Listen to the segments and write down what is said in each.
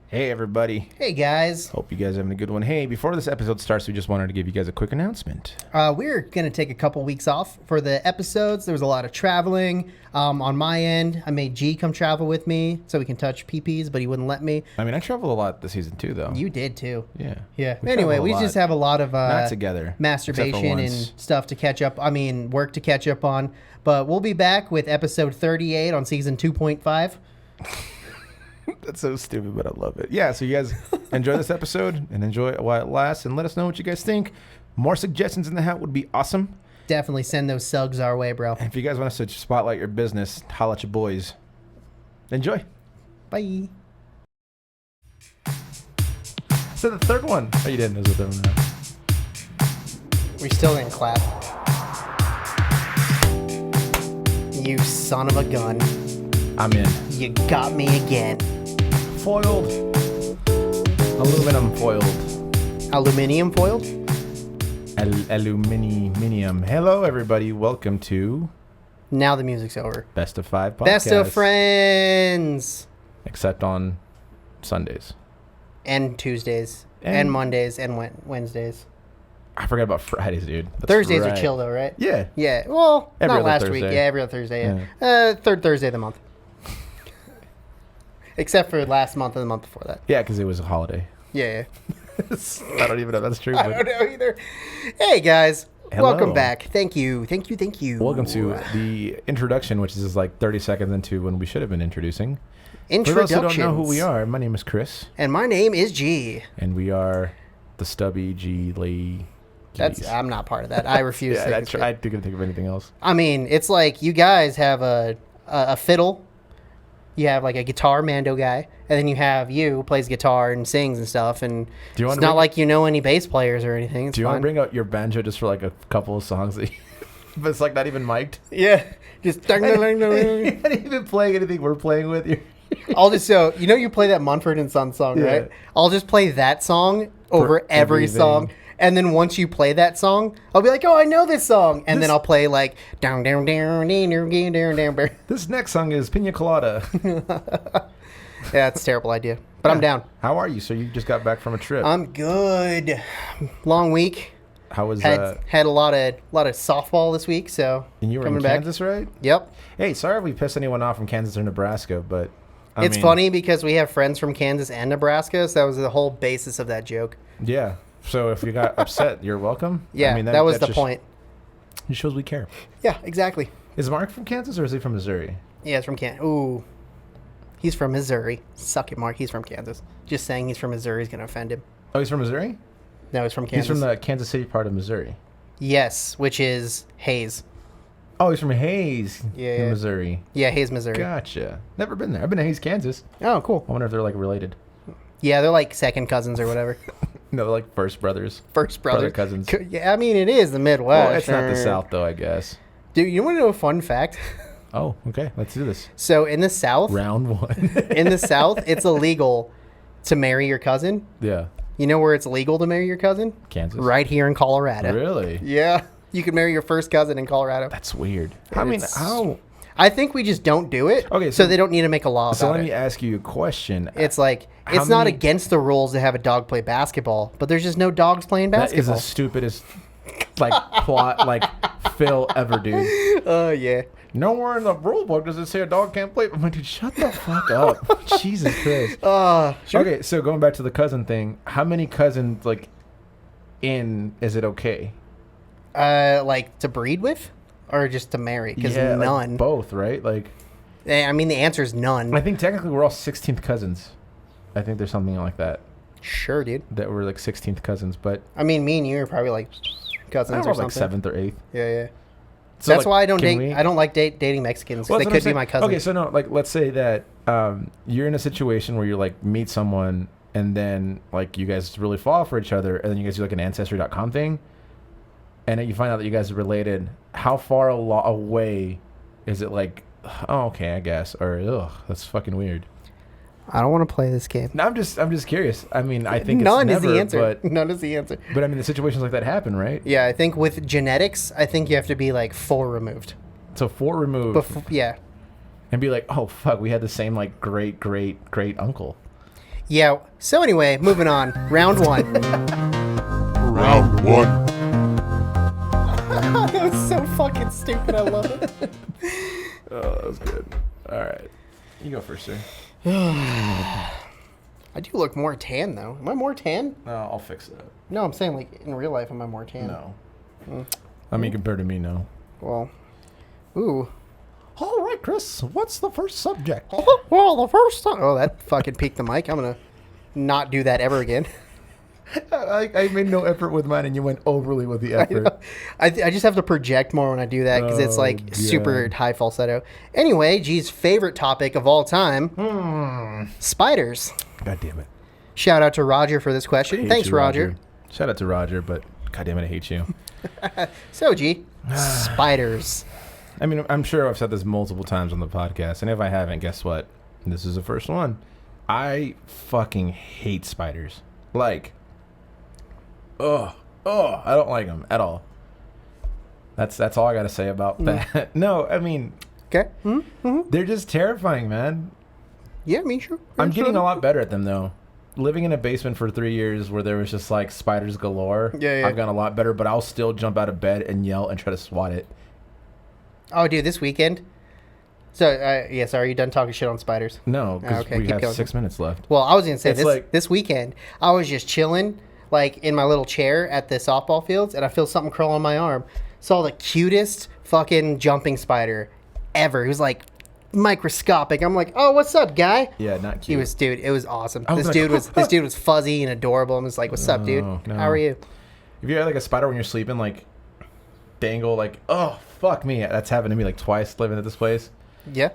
Hey, everybody. Hey, guys. Hope you guys are having a good one. Hey, before this episode starts, we just wanted to give you guys a quick announcement. We're going to take a couple weeks off for the episodes. There was a lot of traveling. On my end, I made G come travel with me so we can touch peepees, but he wouldn't let me. I mean, I traveled a lot this season, too, though. You did, too. Yeah. Yeah. We Anyway, traveled we a just lot. have a lot of Not together. masturbation and once. stuff to catch up. Work to catch up on. But we'll be back with episode 38 on season 2.5. That's so stupid, but I love it. Yeah, so you guys enjoy this episode and enjoy it while it lasts, and let us know what you guys think. More suggestions in the hat would be awesome. Definitely send those sugs our way, bro. And if you guys want us to spotlight your business, holla at your boys. Enjoy. Bye. So the third one. Oh, you didn't. There's a third one. We still didn't clap. You son of a gun. I'm in. You got me again. Foiled. Aluminum foiled. Aluminium foiled? Aluminium. Hello, everybody. Welcome to Now the music's over. Best of Five Podcast. Best of Friends. Except on Sundays. And Tuesdays. And And- Mondays. And Wednesdays. I forgot about Fridays, dude. That's Thursdays right. are chill, though, right? Yeah. Yeah. Well, Every not other last week. Thursday. Yeah, every other Thursday. Yeah. Third Thursday of the month. Except for last month and the month before that. Yeah, because it was a holiday. Yeah. I don't even know if that's true. I But don't know either. Hey, guys. Hello. Welcome back. Thank you. Thank you. welcome to the introduction, which is like 30 seconds into when we should have been introducing. For those who Introductions. don't know who we are, my name is Chris, And my name is G. and we are the Stubby G Lee. I'm not part of that. I refuse to. Yeah, take I couldn't think of anything else. It's like you guys have a fiddle, you have like a guitar Mando guy, and then you have you who plays guitar and sings and stuff. And Do you it's wanna not bring- like you know any bass players or anything. It's Do you want to fine. bring out your banjo just for like a couple of songs that but it's like not even mic'd? Yeah, just. You're not even playing anything we're playing with. I'll just you play that Mumford and Sons song, Yeah. right? I'll just play that song over every everything. song. And then once you play that song, I'll be like, "Oh, I know this song." And then I'll play like down down down down down down down. This next song is Pina Colada. Yeah, it's a terrible idea, but I'm down. How are you? So you just got back from a trip. I'm good. Long week. How was Had a lot of softball this week, so and you were coming in back. Kansas, right? Yep. Hey, sorry if we pissed anyone off from Kansas or Nebraska, but It's funny because we have friends from Kansas and Nebraska, so that was the whole basis of that joke. Yeah. So if you got upset, you're welcome. Yeah, that was the just- point. It shows we care. Yeah, exactly. Is Mark from Kansas or is he from Missouri? Yeah, it's from Kansas. Ooh. He's from Missouri. Suck it, Mark. He's from Kansas. Just saying he's from Missouri is going to offend him. Oh, he's from Missouri? No, he's from Kansas. He's from the Kansas City part of Missouri. Yes, which is Hayes. Oh, he's from Hayes, Yeah. Missouri. Yeah, Hayes, Missouri. Gotcha. Never been there. I've been to Hayes, Kansas. Oh, cool. I wonder if they're like related. Yeah, they're like second cousins or whatever. No, they're like first brothers. First brother. Brother cousins. Yeah, it is the Midwest. Well, it's not the South though, I guess. Dude, you want to know a fun fact? Oh, okay. Let's do this. So in the South, Round one. in the South, it's illegal to marry your cousin. Yeah. You know where it's legal to marry your cousin? Kansas. Right here in Colorado. Really? Yeah. You can marry your first cousin in Colorado. That's weird. It's- how? I think we just don't do it. Okay, So so- they don't need to make a law So about let me it. ask you a question. It's like, How it's not many- against the rules to have a dog play basketball, but there's just no dogs playing That is basketball. the stupidest plot Phil ever, dude. Oh, yeah. Nowhere in the rule book does it say a dog can't play. I'm like, dude, shut the fuck up. Jesus Christ. Sure. Okay, so going back to the cousin thing, how many cousins is it okay? Like to breed with or just to marry? Because like, none. both, right? Like, The answer is none. I think technically we're all 16th cousins. I think there's something like that Sure, dude. that we're like 16th cousins, but Me and you are probably like I cousins don't or know, something. like 7th or 8th. Yeah. So, That's why I don't can date. we- I don't like dating Mexicans. 'Cause Well, they that's what could I'm be my saying. cousin. Okay, so no, let's say that you're in a situation where you meet someone and then you guys really fall for each other, and then you guys do an Ancestry.com thing, and then you find out that you guys are related. How far away is it? Oh, okay, I guess, or ugh, that's fucking weird. I don't want to play this game. No, I'm just curious. I mean, I think None it's is never, the answer. but None is the answer. the situations like that happen, right? Yeah, I think with genetics, I think you have to be 4 removed. So 4 removed, Before, yeah. and be like, oh fuck, we had the same great uncle. Yeah. So anyway, moving on. Round 1. Round 1. That was so fucking stupid. I love it. Oh, that was good. All right. You go first, sir. I do look more tan, though. Am I more tan? No, I'll fix that. No, I'm saying, like, in real life, am I more tan? No. I mean, compared to me, no. Well, ooh. All right, Chris. What's the first subject? Well, the first time. Oh, that fucking peaked the mic. I'm going to not do that ever again. I made no effort with mine, and you went overly with the effort. I just have to project more when I do that because it's like God. super high falsetto. Anyway, G's favorite topic of all time, spiders. God damn it. Shout out to Roger for this question. Hate Thanks, you, Roger. Shout out to Roger, but God damn it, I hate you. So, G, spiders. I mean, I'm sure I've said this multiple times on the podcast, and if I haven't, guess what? This is the first one. I fucking hate spiders. Like, I don't like them at all. That's all I gotta say about that. No, I mean, Okay. they're just terrifying, man. Yeah, me sure. I'm getting a lot better at them though. Living in a basement for 3 years where there was just like spiders galore. Yeah. I've gotten a lot better, but I'll still jump out of bed and yell and try to swat it. Oh, dude, this weekend. So, yeah, sorry, are you done talking shit on spiders? No, because Okay, we keep have going. 6 minutes left. Well, I was gonna say It's like- this weekend, I was just chilling, like in my little chair at the softball fields, and I feel something curl on my arm. Saw the cutest fucking jumping spider ever. He was like microscopic. I'm like, oh, what's up, guy? Yeah, not cute. He was, dude. It was awesome. I was This like, dude was fuzzy and adorable. I'm just like, what's up, dude? No. How are you? If you had like a spider when you're sleeping, like dangle, like, oh fuck me, that's happened to me like twice living at this place. Yeah.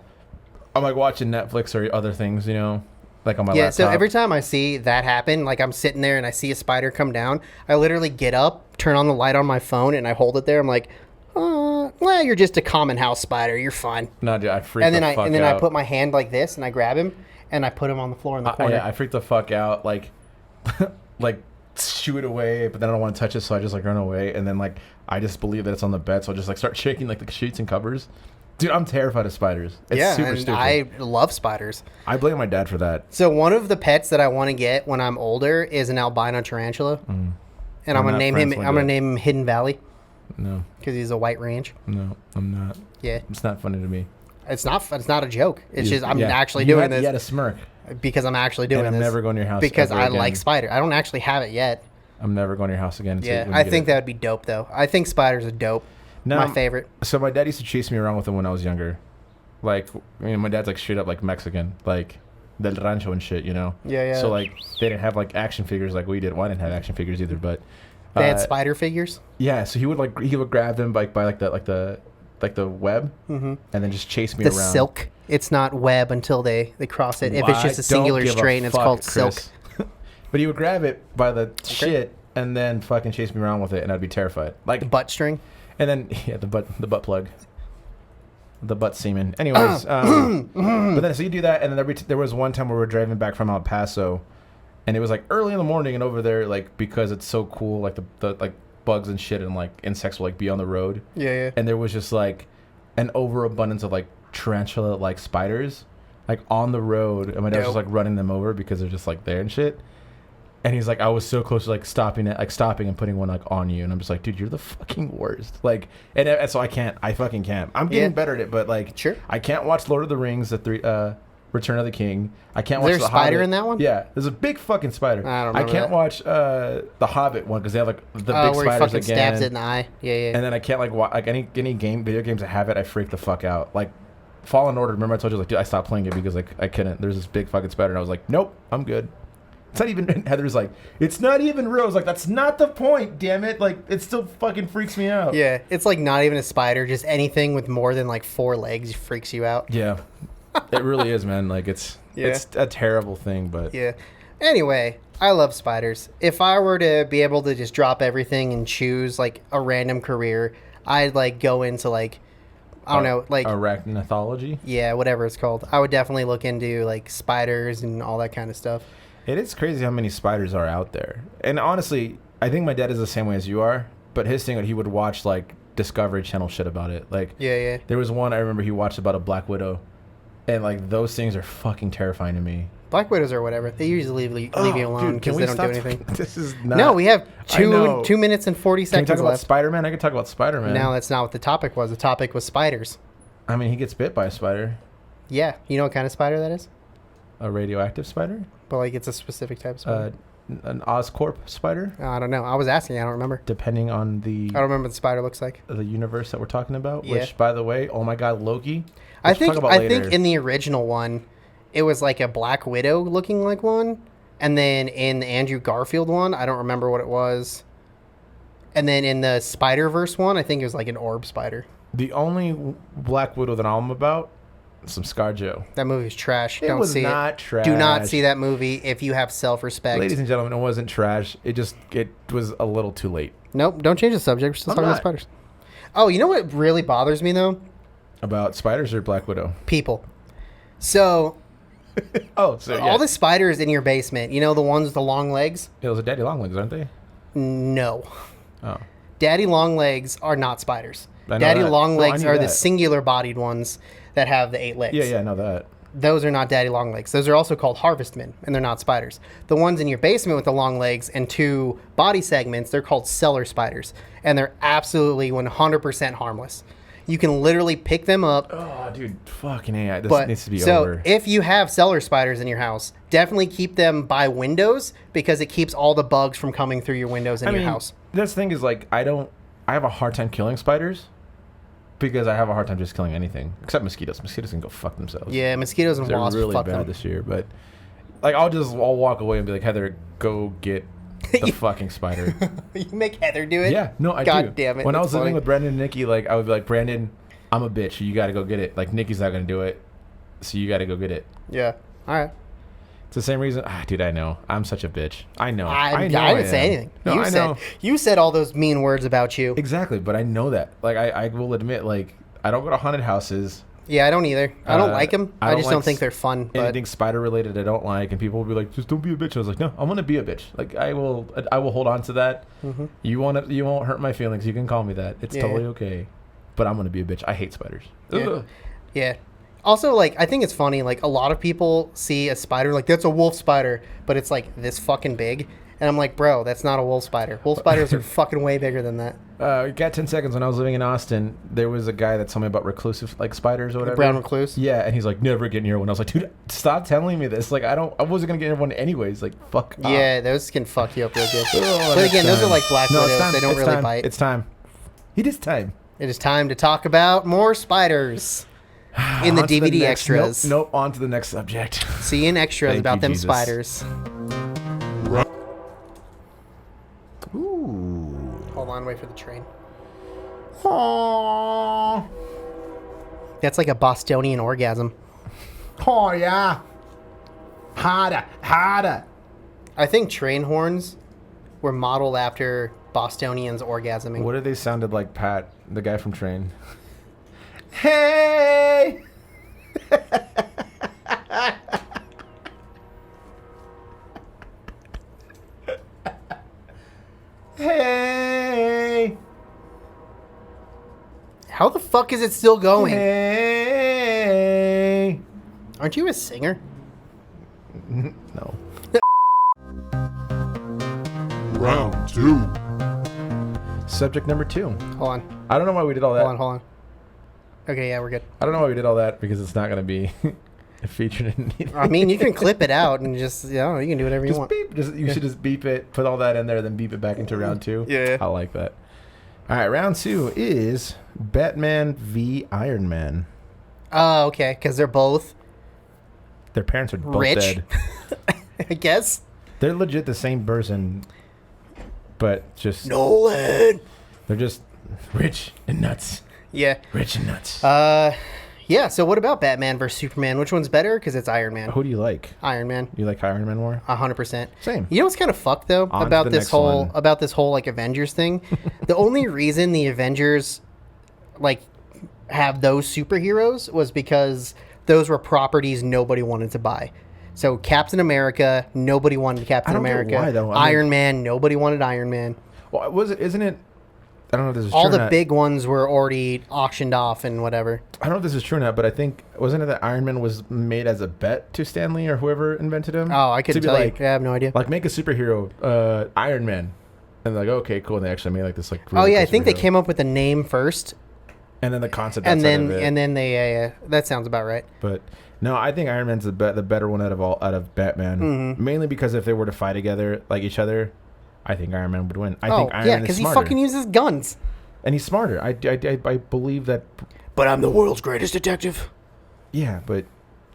I'm like watching Netflix or other things, you know, like on my Yeah, laptop. so every time I see that happen, like I'm sitting there and I see a spider come down, I literally get up, turn on the light on my phone, and I hold it there. I'm like, well, you're just a common house spider. You're fine. No, dude, I freak And then the fuck I out. put my hand like this and I grab him and I put him on the floor in the corner. Yeah, I freak the fuck out, like, like shoo it away, but then I don't want to touch it, so I just like run away, and then like I just believe that it's on the bed, so I just like start shaking like the sheets and covers. Dude, I'm terrified of spiders. It's yeah, super and stupid. I love spiders. I blame my dad for that. So one of the pets that I want to get when I'm older is an albino tarantula, and I'm We're gonna not name him. friends like I'm gonna that. name him Hidden Valley No, because he's a white range. no, I'm not. Yeah, It's not funny to me. it's not a joke. It's just I'm Yeah. actually You doing had, this You had a smirk, because I'm actually doing and I'm this. never going to your house because ever I again. like spider. I don't actually have it yet. I'm never going to your house again. until- Yeah, when you I get think it. that would be dope though. I think spiders are dope. No, My favorite. So my dad used to chase me around with them when I was younger. Like, I mean, my dad's like straight up like Mexican, like del rancho and shit, you know. Yeah. So like they didn't have like action figures like we did. Well, I didn't have action figures either, but They had spider figures. yeah. So he would grab them by the web, and then just chase me The around. silk. It's not web until they cross it. If Well, it's just I a singular don't give a strain, it's fuck, called silk. Chris. But he would grab it by the shit and then fucking chase me around with it, and I'd be terrified. Like, The butt string. and then the butt plug, the butt semen. Anyways, but then so you do that, and then there was one time where we were driving back from El Paso, and it was like early in the morning, and over there, like because it's so cool, like the like bugs and shit and like insects will like be on the road, Yeah. and there was just like an overabundance of like tarantula like spiders like on the road, and my dad was just Dope. like running them over because they're just like there and shit. And he's like, I was so close to like stopping and putting one like on you, and I'm just like, dude, you're the fucking worst. Like, and so I fucking can't. I'm getting Yeah. better at it, but like, Sure. I can't watch Lord of the Rings, Return of the King. I can't Is watch there a The spider Hobbit. in that one? Yeah, there's a big fucking spider. I don't I remember can't that. watch The Hobbit one because they have like the big Where he spiders fucking again. stabs it in the eye. Yeah. And then I can't like like any video games that have it, I freak the fuck out. Like Fallen Order, remember I told you like, dude, I stopped playing it because like I couldn't. There's this big fucking spider, and I was like, nope, I'm good. It's not even. Heather's like, it's not even real. I was like, that's not the point, damn it. Like it still fucking freaks me out. Yeah, it's like not even a spider, just anything with more than like 4 legs freaks you out. Yeah, it really is, man. Like it's a terrible thing, but Yeah. Anyway, I love spiders. If I were to be able to just drop everything and choose like a random career, I'd like go into like I don't know, like arachnothology. yeah, whatever it's called. I would definitely look into like spiders and all that kind of stuff. It is crazy how many spiders are out there. And honestly, I think my dad is the same way as you are. But his thing, he would watch like Discovery Channel shit about it. Like, Yeah. there was one I remember he watched about a black widow, and like those things are fucking terrifying to me. Black Widows or whatever. They usually leave you alone because they don't do anything. This is not. No, we have I know. 2 minutes and 40 Can we seconds talk about left. Spider-Man? I can talk about Spider-Man. No, that's not what the topic was. The topic was spiders. I mean, he gets bit by a spider. Yeah, you know what kind of spider that is? A radioactive spider? But like, it's a specific type of spider. An Oscorp spider? I don't know. I was asking. I don't remember. Depending on I don't remember what the spider looks like. the universe that we're talking about. Yeah. Which, by the way, oh my God, Loki. I Which we'll think talk about later. in the original one, it was like a Black Widow looking like one, and then in the Andrew Garfield one, I don't remember what it was. And then in the Spider-Verse one, I think it was like an orb spider. The only Black Widow that I'm about, some ScarJo. That movie's trash. It Don't was see not it. trash. Do not see that movie if you have self-respect. Ladies and gentlemen, it wasn't trash. It was a little too late. Nope. Don't change the subject. We're still I'm talking about not. spiders. Oh, you know what really bothers me though? About spiders or Black Widow? People. So Oh, so yeah. all the spiders in your basement, you know the ones with the long legs? Those are daddy long legs, aren't they? No. Oh. Daddy long legs are not spiders. I know Daddy that. long No, I legs knew are the that. singular bodied ones that have the 8 legs. Yeah, I know that. Those are not daddy long legs. Those are also called harvestmen, and they're not spiders. The ones in your basement with the long legs and 2 body segments, they're called cellar spiders, and they're absolutely 100% harmless. You can literally pick them up. Oh, dude, fucking AI. This But needs to be so over. if you have cellar spiders in your house, definitely keep them by windows because it keeps all the bugs from coming through your windows in your house. This thing is like, I have a hard time killing spiders because I have a hard time just killing anything except mosquitoes. Mosquitoes can go fuck themselves. Yeah, mosquitoes and They're wasps really fuck bad them. this year, but like I'll walk away and be like, Heather, go get the fucking spider. You make Heather do it? Yeah, no, I do. God damn it. When I that's was living funny. with Brandon and Nikki, like I would be like, Brandon, I'm a bitch. You got to go get it. Like Nikki's not gonna do it, so you got to go get it. Yeah. All right. It's the same reason. Dude, I know. I'm such a bitch. I know. I know didn't say am. anything. No, I know. You said all those mean words about you. Exactly, but I know that. Like I will admit, like I don't go to haunted houses. Yeah, I don't either. I don't like them. I I don't just like don't think they're fun. But Anything spider related, I don't like, and people will be like, "Just don't be a bitch." I was like, "No, I'm gonna be a bitch. Like I will hold on to that. Mhm. You won't hurt my feelings. You can call me that. It's Yeah. totally okay. But I'm gonna be a bitch. I hate spiders. Yeah. Ugh. Yeah. Also, like, I think it's funny. Like, a lot of people see a spider like that's a wolf spider, but it's like this fucking big, and I'm like, bro, that's not a wolf spider. Wolf spiders are fucking way bigger than that. Got 10 seconds. When I was living in Austin, there was a guy that told me about reclusive like spiders or whatever. Brown recluse. Yeah, and he's like, never get near one. I was like, dude, stop telling me this. Like, I wasn't gonna get near one anyways. Like, fuck. off. Yeah, those can fuck you up real good. Oh, But again, those time. are like black No, it's widows. time. They don't It's really time. bite. It's time. It is time. It is time to talk about more spiders in the On to DVD next- extras. Nope. On to the next subject. See in extras Thank about you, them Jesus. spiders. Ooh. Hold on, wait for the train. Oh. That's like a Bostonian orgasm. Oh yeah. Harder. I think train horns were modeled after Bostonians orgasming. What if they sounded like Pat, the guy from Train? Hey. Hey. How the fuck is it still going? Hey. Aren't you a singer? No. Round 2. Subject number 2. Hold on. I don't know why we did all that. Hold on. Okay, yeah, we're good. I don't know why we did all that because it's not going to be featured in anything. I mean, you can clip it out and just, you know, you can do whatever you Just want. beep. You should just beep it, put all that in there, then beep it back into round 2. Yeah. I like that. All right, round 2 is Batman v Iron Man. Oh, okay, because they're both Their parents are both rich, dead. I guess. They're legit the same person, but just Nolan. they're just rich and nuts. Yeah. Rich and nuts. Yeah, so what about Batman versus Superman? Which one's better? Because it's Iron Man. Who do you like? Iron Man. You like Iron Man more? 100%. Same. You know what's kind of fucked though On to about the this next whole one. like Avengers thing? The only reason the Avengers like have those superheroes was because those were properties nobody wanted to buy. So Captain America, nobody wanted Captain I don't get America. why, though. I mean- Iron Man, nobody wanted Iron Man. Well, isn't it? I don't know if this is All true or the not. big ones were already auctioned off and whatever. I don't know if this is true or not, but I think wasn't it that Iron Man was made as a bet to Stan Lee or whoever invented him? Oh, I to couldn't be tell like, you. I have no idea. Like make a superhero, Iron Man, and like okay, cool. And they actually made like this like. Oh really yeah, I cool think they superhero. came up with the name first, And then the concept. and outside of it. then they that sounds about right. But no, I think Iron Man's the better one out of Batman. Mm-hmm. Mainly because if they were to fight together like each other, I think Iron Man would win. I think Iron yeah, Man is because he smarter. fucking uses guns. And he's smarter. I believe that. But I'm the world's greatest detective. Yeah, but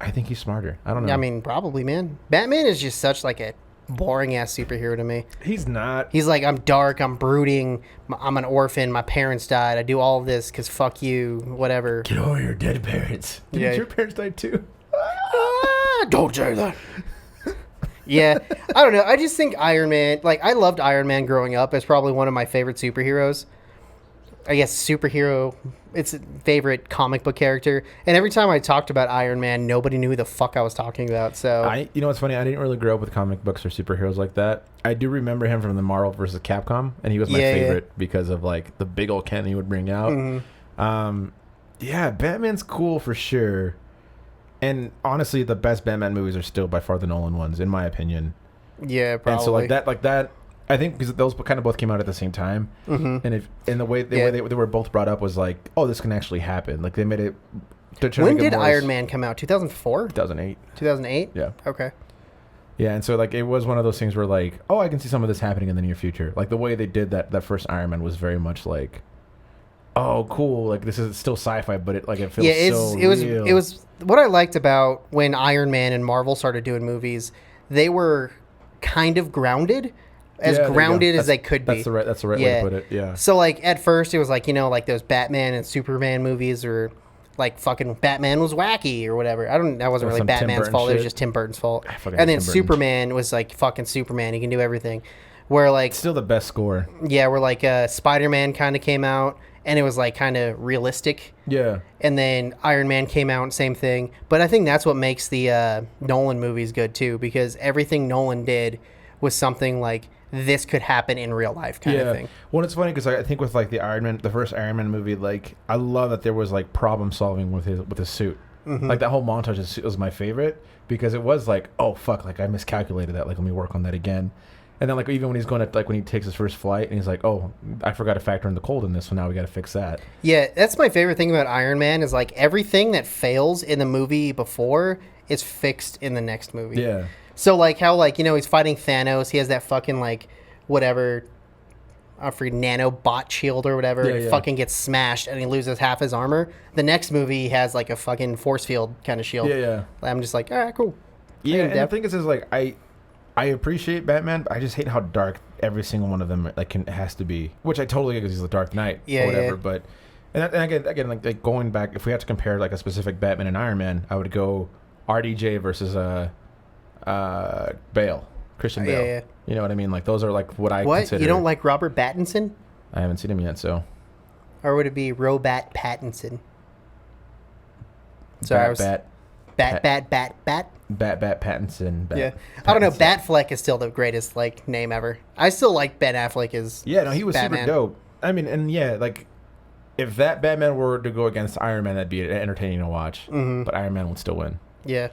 I think he's smarter. I don't know. I mean, probably, man. Batman is just such like a boring ass superhero to me. he's not. He's like, I'm dark, I'm brooding, I'm an orphan, my parents died, I do all of this because fuck you, whatever. Get over your dead parents. Did Yeah. your parents die too? Don't say that. Yeah, I don't know. I just think Iron Man, like, I loved Iron Man growing up. It's probably one of my favorite superheroes. I guess superhero, it's a favorite comic book character. And every time I talked about Iron Man, nobody knew who the fuck I was talking about. So, You know what's funny? I didn't really grow up with comic books or superheroes like that. I do remember him from the Marvel vs. Capcom, and he was my Yeah, yeah. favorite because of like the big old Ken he would bring out. Yeah, Batman's cool for sure. And honestly, the best Batman movies are still by far the Nolan ones, in my opinion. yeah, probably. And so like that, I think because those kind of both came out at the same time, and the way they were both brought up was like, oh, this can actually happen. Like they made it. When did Iron Man come out? 2004? 2008. 2008? Yeah. Okay. Yeah, and so like it was one of those things where like, oh, I can see some of this happening in the near future. Like the way they did that first Iron Man was very much like, oh, cool. Like this is still sci-fi, but it feels so real. It was what I liked about when Iron Man and Marvel started doing movies. They were kind of grounded, as Yeah, there you go. grounded as That's- they could be. That's the right way to put it. Yeah. So like at first it was like, you know, like those Batman and Superman movies, or like fucking Batman was wacky or whatever. That wasn't Or really some Tim Batman's Burton fault. It was shit. just Tim Burton's fault. fucking And then Tim Burton. Superman was like fucking Superman. He can do everything. Where like Still the best score. yeah, where like Spider-Man kind of came out and it was like kind of realistic. Yeah. And then Iron Man came out, same thing. But I think that's what makes the Nolan movies good too, because everything Nolan did was something like this could happen in real life kind of thing. Well, it's funny because I think with like the first Iron Man movie, like I love that there was like problem solving with his suit. Like that whole montage of his suit was my favorite because it was like, oh fuck, like I miscalculated that. Like let me work on that again. And then like even when he's going to like when he takes his first flight and he's like, oh, I forgot to factor in the cold in this, so now we got to fix that. Yeah, that's my favorite thing about Iron Man is like everything that fails in the movie before is fixed in the next movie. Yeah. So like how like, you know, he's fighting Thanos, he has that fucking like whatever, I forget, nanobot shield or whatever, Yeah, yeah. fucking gets smashed and he loses half his armor. The next movie he has like a fucking force field kind of shield. Yeah, yeah. I'm just like, all right, cool. Yeah, and the depth. thing is like I appreciate Batman, but I just hate how dark every single one of them like has to be. Which I totally get because he's the Dark Knight Yeah, or whatever. yeah. But and again like going back, if we had to compare like a specific Batman and Iron Man, I would go RDJ versus Bale, Christian Bale. Yeah. You know what I mean? Like those are like what I What? consider. You don't like Robert Pattinson? I haven't seen him yet, so. Or would it be Robat Pattinson? Sorry, I was Bat Bat Pattinson. Yeah. I don't know, Batfleck is still the greatest like name ever. I still like Ben Affleck as Yeah, no, he was Batman. super dope. I mean, and yeah, like if that Batman were to go against Iron Man, that'd be entertaining to watch. Mm-hmm. But Iron Man would still win. Yeah.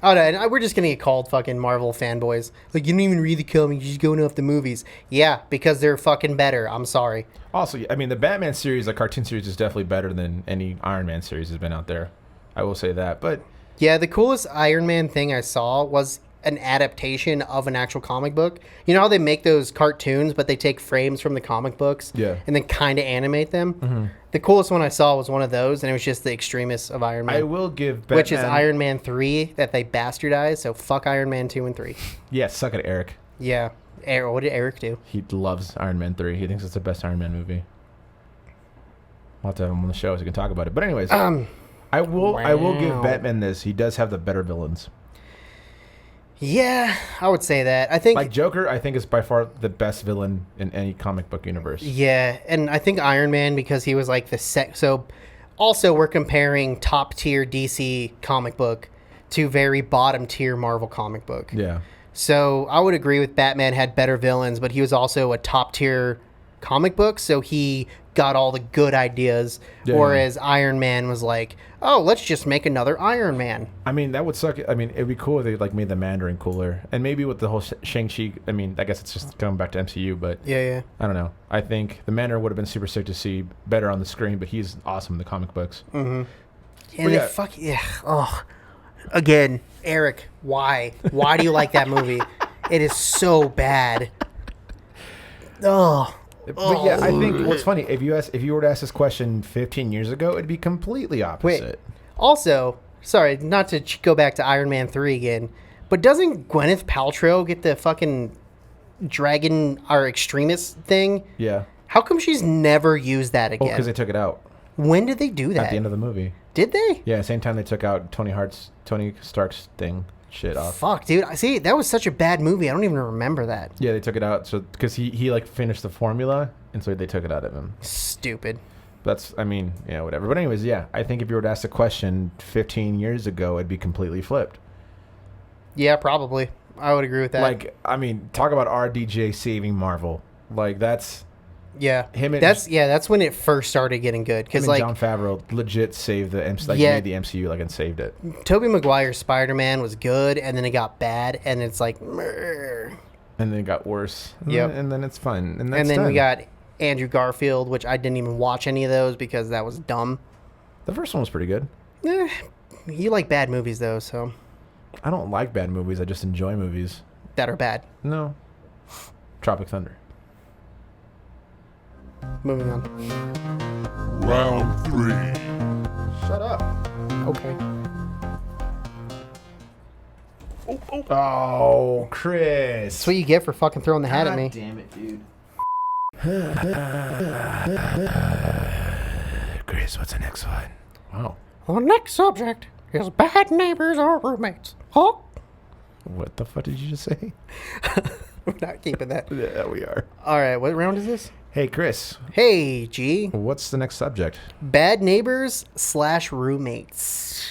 Oh no, and we're just gonna get called fucking Marvel fanboys. Like, you don't even read the comics, you're just going off the movies. Yeah, because they're fucking better. I'm sorry. Also, I mean, the Batman series, the cartoon series, is definitely better than any Iron Man series has been out there. I will say that. But Yeah, the coolest Iron Man thing I saw was an adaptation of an actual comic book. You know how they make those cartoons, but they take frames from the comic books Yeah. and then kind of animate them? The coolest one I saw was one of those, and it was just the extremists of Iron Man. I will give Batman... Which is Iron Man 3 that they bastardized, so fuck Iron Man 2 and 3. Yeah, suck it, Eric. Yeah. What did Eric do? He loves Iron Man 3. He thinks it's the best Iron Man movie. I'll have to have him on the show so we can talk about it. But anyways, I will give wow. Batman this. He does have the better villains. Yeah, I would say that. I think... Like Joker, I think is by far the best villain in any comic book universe. Yeah, and I think Iron Man, because he was like the so also we're comparing top tier DC comic book to very bottom tier Marvel comic book. Yeah. So I would agree with Batman had better villains, but he was also a top tier comic books, so he got all the good ideas. Yeah. Whereas Iron Man was like, oh, let's just make another Iron Man. I mean, that would suck. I mean, it'd be cool if they like made the Mandarin cooler, and maybe with the whole Shang-Chi. I mean, I guess it's just coming back to MCU, but Yeah. I don't know. I think the Mandarin would have been super sick to see better on the screen, but he's awesome in the comic books. And But they yeah. Oh, again, Eric, why? Why do you like that movie? It is so bad. Oh. But yeah, I think what's funny if you were to ask this question 15 years ago, it'd be completely opposite. Wait. Also, sorry, not to go back to Iron Man 3 again, but doesn't Gwyneth Paltrow get the fucking dragon or extremist thing? Yeah. How come she's never used that Oh, again? because they took it out When did they do that? at the end of the movie. Did they? Yeah, same time they took out Tony Stark's thing shit off. Fuck, dude. I see. That was such a bad movie. I don't even remember that. Yeah, they took it out so because he like finished the formula, and so they took it out of him. Stupid. That's, I mean, yeah, whatever. But anyways, yeah, I think if you were to ask the question 15 years ago, it'd be completely flipped. Yeah, probably. I would agree with that. Like, I mean, talk about RDJ saving Marvel. Like, that's yeah, him and that's when it first started getting good. Because like John Favreau legit saved the MC, like Yeah. made the MCU like and saved it. Tobey Maguire's Spider-Man was good, and then it got bad, and it's like, meh. And then it got worse. And Yep. then it's fun. And, that's And then done. we got Andrew Garfield, which I didn't even watch any of those because that was dumb. The first one was pretty good. You like bad movies though, so I don't like bad movies. I just enjoy movies. that are bad. No. Tropic Thunder. Moving on. Round 3. Shut up. Okay. Oh, Chris. That's what you get for fucking throwing the hat at me. Damn it, dude. Chris, what's the next one? Wow. The next subject is bad neighbors or roommates. Huh? What the fuck did you just say? We're not keeping that. Yeah, we are. All right, what round is this? Hey, Chris, Hey, G. what's the next subject? Bad neighbors / roommates.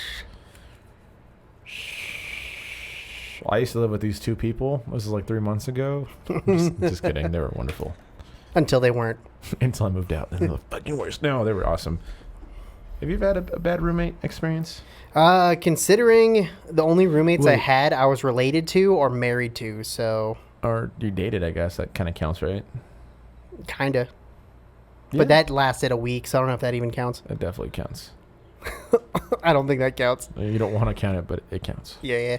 I used to live with these two people. This was like 3 months ago. Just kidding. They were wonderful. Until they weren't. Until I moved out. And they're the fucking worst. No, they were awesome. Have you ever had a bad roommate experience? Considering the only roommates I Wait. had, I was related to or married to, so Or you dated, I guess. That kind of counts, right? kinda. Yeah. But that lasted a week, so I don't know if that even counts. That definitely counts. I don't think that counts. You don't want to count it, but it counts. Yeah.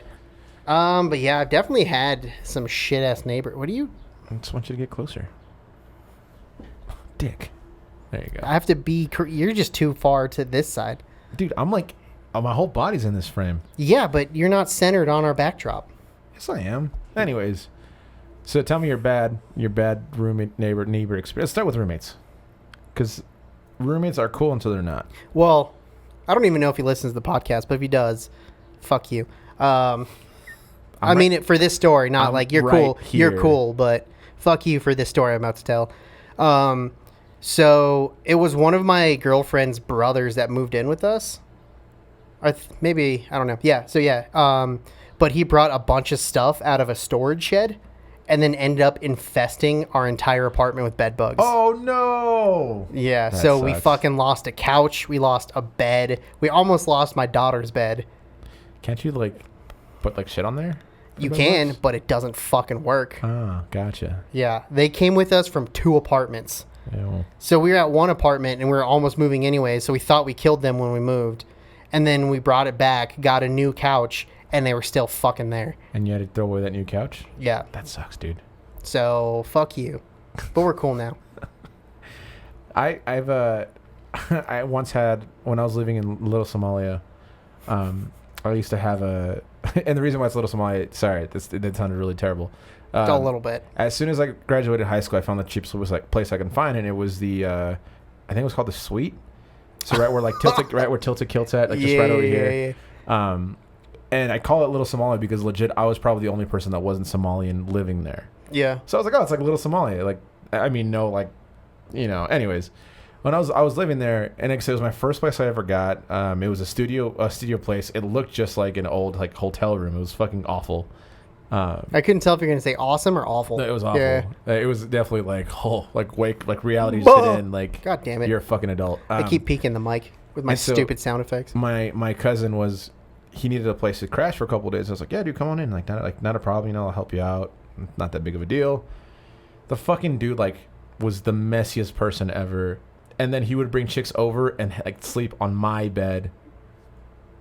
But yeah, I've definitely had some shit ass neighbor. What do you? I just want you to get closer. Dick. There you go. I have to be. You're just too far to this side. Dude, I'm like, my whole body's in this frame. Yeah, but you're not centered on our backdrop. Yes, I am. Anyways, so tell me your bad roommate neighbor experience. Let's start with roommates, because roommates are cool until they're not. Well, I don't even know if he listens to the podcast, but if he does, fuck you. I mean it for this story, not I'm like you're right cool. here. You're cool, but fuck you for this story I'm about to tell. So it was one of my girlfriend's brothers that moved in with us. Or maybe, I don't know. Yeah, so yeah. But he brought a bunch of stuff out of a storage shed and then ended up infesting our entire apartment with bed bugs. Oh no! Yeah, That so we sucks. fucking lost a couch. We lost a bed. We almost lost my daughter's bed. Can't you like put like shit on there? You The bed can, bugs? but it doesn't fucking work. Oh, gotcha. Yeah, they came with us from 2 apartments. Ew. So we were at one apartment and we were almost moving anyway, so we thought we killed them when we moved. And then we brought it back, got a new couch, and they were still fucking there. And you had to throw away that new couch? Yeah. That sucks, dude. So fuck you. But we're cool now. I've I once had, when I was living in Little Somalia, I used to have a and the reason why it's Little Somalia, sorry, that sounded really terrible. A little bit. As soon as I graduated high school, I found the cheapest place I can find, and it was the I think it was called the Suite. So right where like Tilted Kilt's at, like just right over here. And I call it Little Somalia because legit I was probably the only person that wasn't Somalian living there. Yeah. So I was like, oh, it's like Little Somalia. Like, I mean, no, like, you know. Anyways, when I was living there, and it was my first place I ever got. It was a studio place. It looked just like an old like hotel room. It was fucking awful. I couldn't tell if you're gonna say awesome or awful. No, it was awful. Yeah. It was definitely like reality just Whoa. hit in. Like, God damn it. you're a fucking adult. I keep peeking the mic with my and so stupid sound effects. My cousin he needed a place to crash for a couple of days. I was like, yeah, dude, come on in. Not a problem. You know, I'll help you out. Not that big of a deal. The fucking dude was the messiest person ever. And then he would bring chicks over and sleep on my bed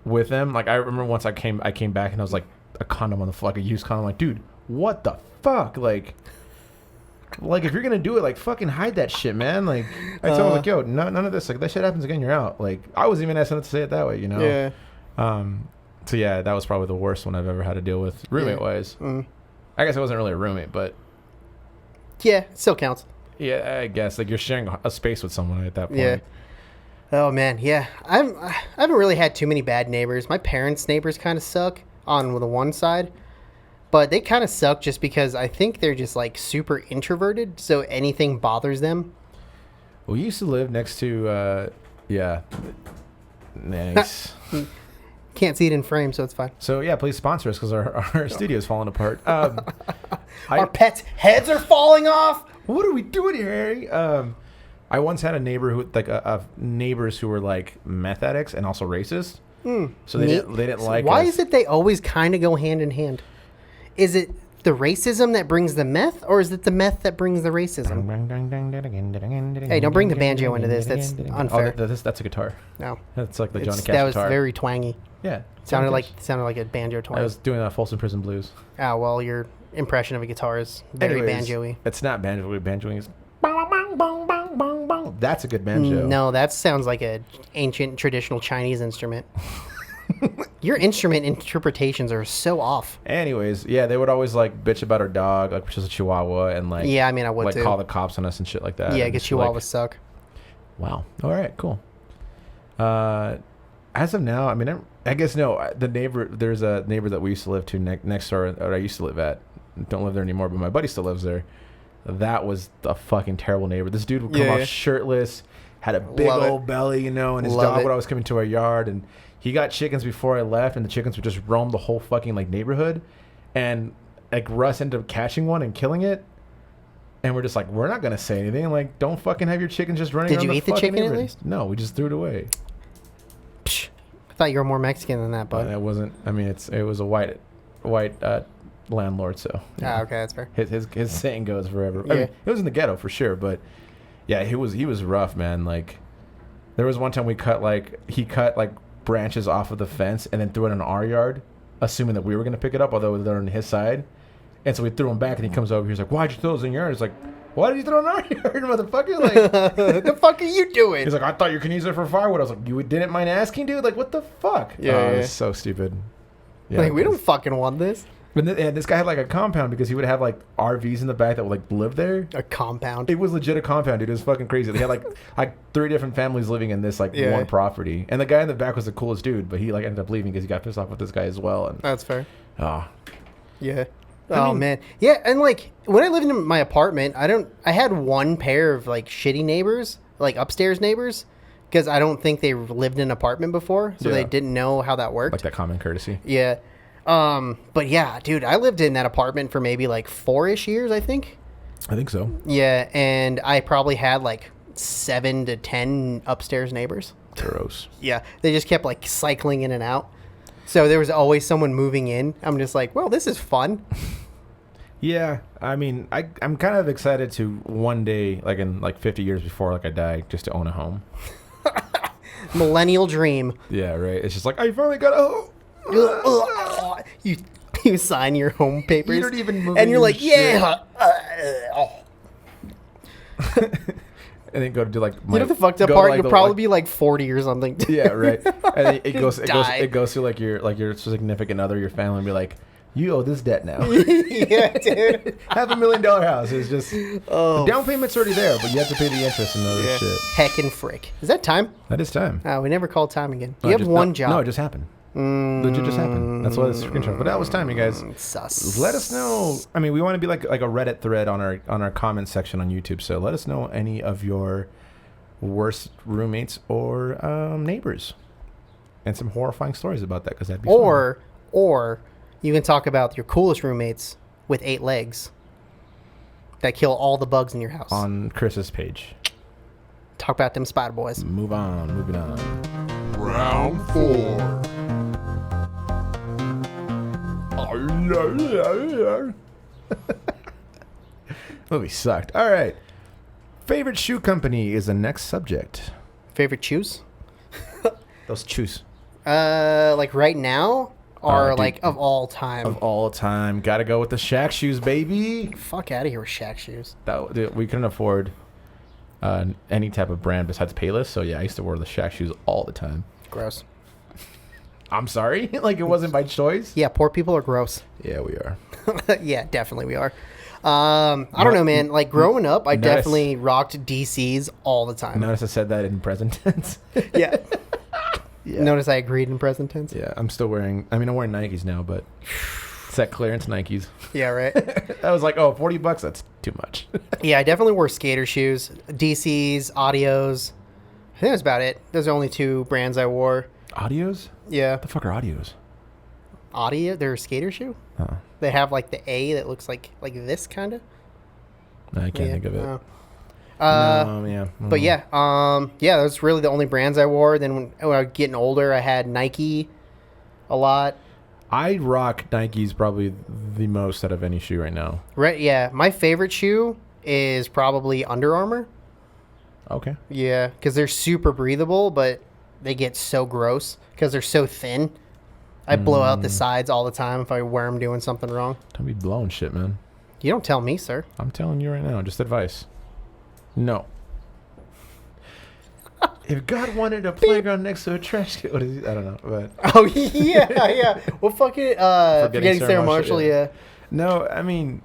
with them. Like, I remember once I came back and I was like, a condom on the floor, like a used condom. I'm like, dude, what the fuck? Like if you're gonna do it, fucking hide that shit, man. Like, I told him, like, yo, none of this. Like, that shit happens again, you're out. Like, I wasn't even asking to say it that way, you know? Yeah. So yeah, that was probably the worst one I've ever had to deal with, roommate wise. I guess I wasn't really a roommate, but Yeah, it still counts. yeah, I guess you're sharing a space with someone at that point. Yeah. Oh man, yeah. I haven't really had too many bad neighbors. My parents' neighbors kind of suck on the one side, but they kind of suck just because I think they're just super introverted, so anything bothers them. We used to live next to yeah. Nice. Can't see it in frame, so it's fine. So yeah, please sponsor us because our studio's falling apart. Our pets' heads are falling off. What are we doing here, Harry? I once had a neighbor who neighbors who were meth addicts and also racist. So they didn't like. Why us. is it they always kind of go hand in hand? Is it the racism that brings the meth, or is it the meth that brings the racism? Hey, don't bring the banjo into this. That's unfair. Oh, that's a guitar. No, That's like the Johnny Cash that was guitar. very twangy. Yeah. Sounded Johnny Cash. like a banjo twang. I was doing Folsom Prison Blues. Ah, well, your impression of a guitar is very Anyways, banjo-y. It's not banjo-y. Banjo-y is bong, bong, bong, bong, bong, bong. That's a good banjo. No, that sounds like a ancient traditional Chinese instrument. Your instrument interpretations are so off. Anyways, yeah, they would always bitch about our dog, which is a Chihuahua, and Yeah, I mean, I would too. call the cops on us and shit like that. Yeah, and because just, Chihuahuas suck. Wow. All right. Cool. As of now, I mean, I guess no. There's a neighbor that we used to live to next door, or I used to live at. Don't live there anymore, but my buddy still lives there. That was a fucking terrible neighbor. This dude would come off shirtless, had a big old belly, and his dog would always come into our yard, and he got chickens before I left, and the chickens would just roam the whole fucking neighborhood, and Russ ended up catching one and killing it. And we're just we're not gonna say anything. Don't fucking have your chickens just running. Did you eat the chicken at least? No, we just threw it away. Psh, I thought you were more Mexican than that, bud. That wasn't. I mean, it was a white landlord. So okay, that's fair. His saying goes forever. Yeah. I mean, it was in the ghetto for sure, but yeah, he was rough, man. There was one time he cut branches off of the fence and then threw it in our yard, assuming that we were gonna pick it up, although they're on his side. And so we threw him back, and he comes over. He's like, "Why'd you throw those in your yard?" It's like, "Why did you throw it in our yard, motherfucker?" The fuck are you doing? He's like, "I thought you could use it for firewood." I was like, "You didn't mind asking, dude? What the fuck?" Yeah, It's so stupid. Yeah, we don't fucking want this. But this guy had a compound because he would have RVs in the back that would live there. A compound. It was legit a compound, dude. It was fucking crazy. They had like 3 different families living in this one property, and the guy in the back was the coolest dude. But he ended up leaving because he got pissed off with this guy as well. And that's fair. Oh, yeah. Oh man, yeah, and when I lived in my apartment, I had one pair of shitty neighbors, upstairs neighbors, because I don't think they lived in an apartment before, so they didn't know how that worked. Like that common courtesy. Yeah, but yeah, dude, I lived in that apartment for maybe 4-ish years, I think. I think so. Yeah, and I probably had 7 to 10 upstairs neighbors. Gross. Yeah, they just kept cycling in and out. So there was always someone moving in. I'm just well, this is fun. Yeah, I mean, I'm kind of excited to one day, in 50 years before I die, just to own a home. Millennial dream. Yeah, right. It's just I finally got a home. You sign your home papers. You don't even move and you're your yeah. And then go to do you know the fucked up part? You'll probably be 40 or something. Yeah, right. And it goes to your significant other, your family, and be like, you owe this debt now. Yeah, dude. $500,000 house. It's just the down payment's already there, but you have to pay the interest and other shit. Heckin' frick. Is that time? That is time. We never called time again. No, You have one job. No, it just happened. Legit just happened. That's why it's screenshot. But that was time, you guys. Sus. Let us know. I mean, we want to be like a Reddit thread on our comment section on YouTube. So let us know any of your worst roommates or neighbors, and some horrifying stories about that, because that'd be fun. Or You can talk about your coolest roommates with 8 legs that kill all the bugs in your house. On Chris's page. Talk about them spider boys. Moving on. Round 4. Movie sucked. All right. Favorite shoe company is the next subject. Favorite shoes? Those shoes. Like right now or Dude, like of all time? Of all time. Gotta go with the Shaq shoes, baby. Fuck out of here with Shaq shoes. Dude, we couldn't afford any type of brand besides Payless. So, yeah, I used to wear the Shaq shoes all the time. Gross. I'm sorry? Like, it wasn't by choice? Yeah, poor people are gross. Yeah, we are. Yeah, definitely we are. I don't know, man. Like growing up, I definitely rocked DCs all the time. Notice I said that in present tense. Yeah. Yeah. Notice I agreed in present tense. Yeah, I'm wearing Nikes now, but it's that clearance Nikes. Yeah, right. I was like, oh, $40, that's too much. Yeah, I definitely wore skater shoes, DCs, Audios. I think that's about it. Those are only 2 brands I wore. Audios? Yeah. What the fuck are Audios? Audio, they're a skater shoe. Oh. They have like the A that looks like this kind of. No, I can't think of it. No. Yeah. But yeah, that's really the only brands I wore. Then when I was getting older, I had Nike a lot. I rock Nikes probably the most out of any shoe right now. Right? Yeah, my favorite shoe is probably Under Armour. Okay. Yeah, because they're super breathable, but they get so gross because they're so thin. I blow out the sides all the time if I wear them doing something wrong. Don't be blowing shit, man. You don't tell me, sir. I'm telling you right now, just advice. No. If God wanted a playground next to a trash can, what is he? I don't know, but Oh yeah. Well, fucking forgetting Sarah Marshall. Yeah. No, I mean,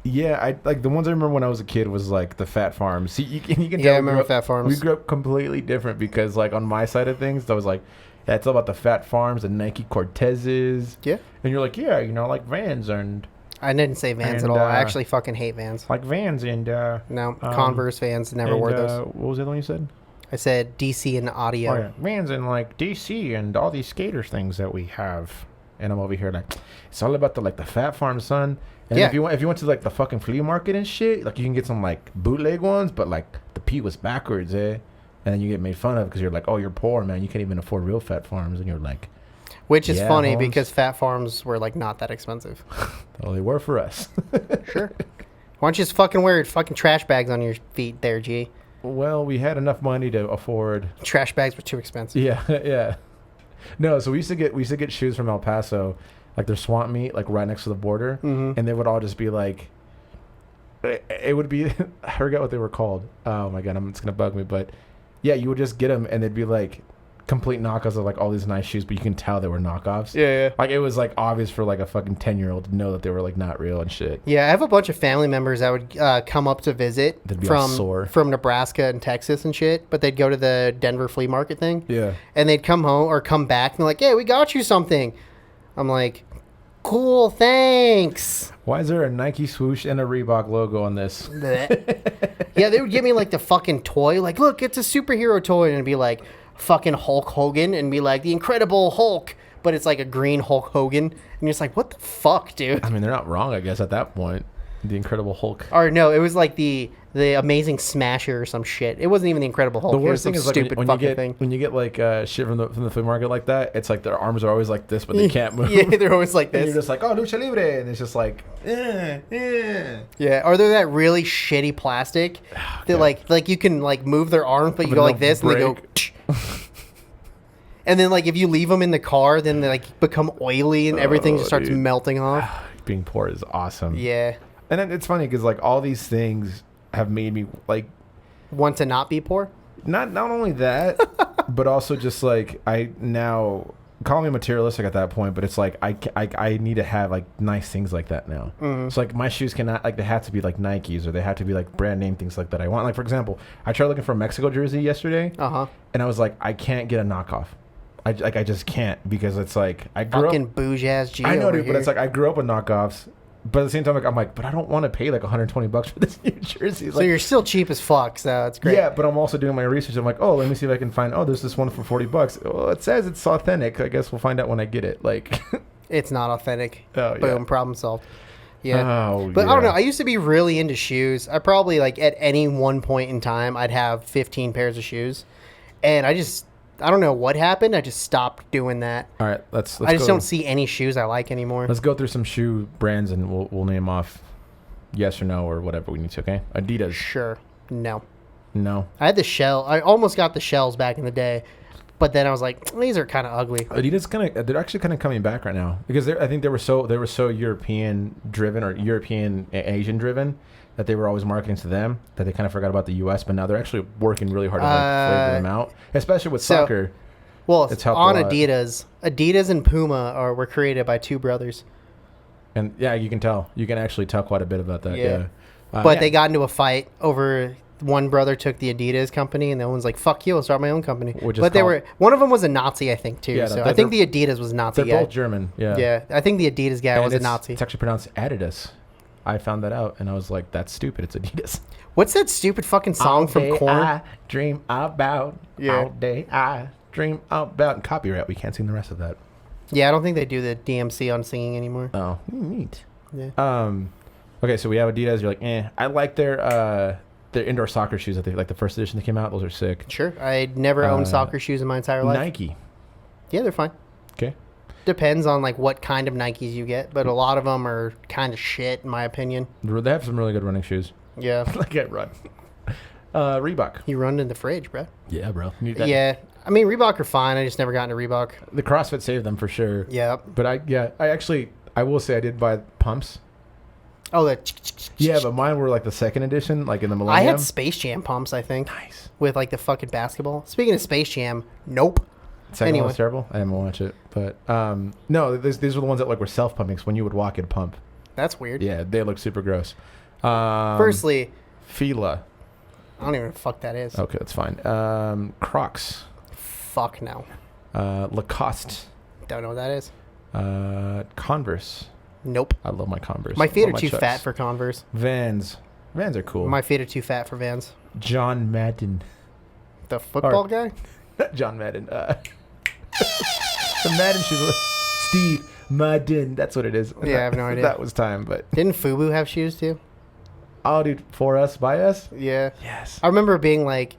yeah, I like the ones I remember when I was a kid was like the Fat Farms. See, you can Yeah, tell I remember Fat Farms. We grew up completely different because like on my side of things, I was like, yeah, it's all about the Fat Farms and Nike Cortezes. Yeah. And you're like, yeah, like Vans and I didn't say Vans at And, all. I actually fucking hate Vans. like Vans and No, Converse Vans never wore those. What was the other one you said? I said DC and Audio. Oh, yeah. Vans and like DC and all these skater things that we have. And I'm over here like, it's all about the Fat Farm, son. And Yeah. if you went to like the fucking flea market and shit, like you can get some like bootleg ones, but like the P was backwards, eh? And then you get made fun of because you're like, oh, you're poor, man. You can't even afford real Fat Farms. And you're like, Which is Yeah, funny Holmes. because Fat Farms were like not that expensive. oh, they were for us. Sure. Why don't you just fucking wear fucking trash bags on your feet there, G? Well, we had enough money to afford. Trash bags were too expensive. Yeah, yeah. No, so we used to get shoes from El Paso, like their swamp meet, like right next to the border, and they would all just be like, it would be, I forgot what they were called. Oh my god, it's gonna bug me, but yeah, you would just get them and they'd be like complete knockoffs of like all these nice shoes, but you can tell they were knockoffs. Yeah. Like it was like obvious for like a fucking 10-year-old to know that they were like not real and shit. Yeah, I have a bunch of family members that would come up to visit They'd be all from sore. from Nebraska and Texas and shit, but they'd go to the Denver flea market thing. Yeah. And they'd come home or come back and they're like, "Hey, we got you something." I'm like, "Cool, thanks." Why is there a Nike swoosh and a Reebok logo on this? Yeah, they would give me like the fucking toy, like, "Look, it's a superhero toy," and it'd be like fucking Hulk Hogan and be like the Incredible Hulk, but it's like a green Hulk Hogan, and you're just like, "What the fuck, dude?" I mean, they're not wrong, I guess, at that point. The Incredible Hulk. Or no, it was like the Amazing Smasher or some shit. It wasn't even the Incredible Hulk. The It worst was some thing is like stupid fucking thing. when you get like shit from the flea market like that, it's like their arms are always like this, but they can't move. Yeah, they're always like And this. you're just like, oh, lucha libre, and it's just like, Yeah, or they're that really shitty plastic that like you can like move their arms, but you But go they'll like this and they go. And then like if you leave them in the car, then they like become oily and everything just starts dude. melting off. Being poor is awesome. Yeah, And then it's funny because like all these things have made me like want to not be poor. not only that, but also just like I now call me materialistic at that point, but it's like I need to have like nice things like that now. So like my shoes cannot like they have to be like Nikes or they have to be like brand name things like that I want. Like for example, I tried looking for a Mexico jersey yesterday, and I was like I can't get a knockoff. I just can't because it's like I grew Fucking up. bougie ass G. I know, over dude, but here. it's like I grew up with knockoffs. But at the same time, like, I'm like, but I don't want to pay like $120 for this new jersey. It's So like, you're still cheap as fuck, so it's great. yeah, but I'm also doing my research. I'm like, oh, let me see if I can find. Oh, there's this one for $40. Well, it says it's authentic. I guess we'll find out when I get it. Like, It's not authentic. Oh, yeah. Boom, problem solved. Yeah. Oh, But I don't yeah. know. I used to be really into shoes. I probably, like, at any one point in time, I'd have 15 pairs of shoes. And I don't know what happened. I just stopped doing that. All right, let's I just go. don't see any shoes I like anymore. Let's go through some shoe brands and we'll name off yes or no or whatever we need to. Okay, Adidas. Sure. No. No. I had the shell. I almost got the shells back in the day. But then I was like, these are kind of ugly. Adidas they're actually kind of coming back right now because I think they were so European driven or European Asian driven that they were always marketing to them that they kind of forgot about the U.S. But now they're actually working really hard to flavor them out, especially with soccer. Well, It's helped on a lot. Adidas and Puma were created by two brothers. And yeah, you can tell. You can actually tell quite a bit about that. Yeah. Yeah. But Yeah. they got into a fight over one brother took the Adidas company and the other one's like, fuck you, I'll start my own company. Which is but they called- were one of them was a Nazi, I think, too. Yeah, So they're- I think the Adidas was a Nazi They're guy. both German. Yeah. Yeah, I think the Adidas guy And was a it's- Nazi. It's actually pronounced Adidas. I found that out and I was like, that's stupid. It's Adidas. What's that stupid fucking song from Korn? I dream about. Yeah. All day I dream about. And copyright. We can't sing the rest of that. Yeah, I don't think they do the DMC on singing anymore. Oh, neat. Yeah. Okay, so we have Adidas. You're like, I like their indoor soccer shoes. I think like the first edition that came out. Those are sick. Sure. I never owned soccer shoes in my entire life. Nike. Yeah, they're fine. Okay. Depends on like what kind of Nikes you get, but a lot of them are kind of shit in my opinion. They have some really good running shoes. Yeah. Like I run. Reebok. You run in the fridge, bro. Yeah, bro. Need that. Yeah. I mean, Reebok are fine. I just never got into Reebok. The CrossFit saved them for sure. Yeah. But I will say I did buy pumps. Oh, that. Yeah, but mine were like the second edition, like in the I Millennium. had Space Jam pumps, I think, Nice. with like the fucking basketball. Speaking of Space Jam, nope. Second Anyway. one was terrible. I didn't watch it, but no, these were the ones that like were self pumping. So when you would walk, it'd pump. That's weird. Yeah, they look super gross. Firstly, Fila. I don't even know what the fuck that is. Okay, that's fine. Crocs. Fuck no. Lacoste. Don't know what that is. Converse. Nope. I love my Converse. My feet Love are too Chucks. fat for Converse. Vans. Vans are cool. My feet are too fat for Vans. John Madden. The football guy? John Madden. The Madden shoes. Steve Madden. That's what it is. Yeah, I have no idea. That was time, but Didn't Fubu have shoes too? oh, dude, for us, by us. Yeah. Yes. I remember being like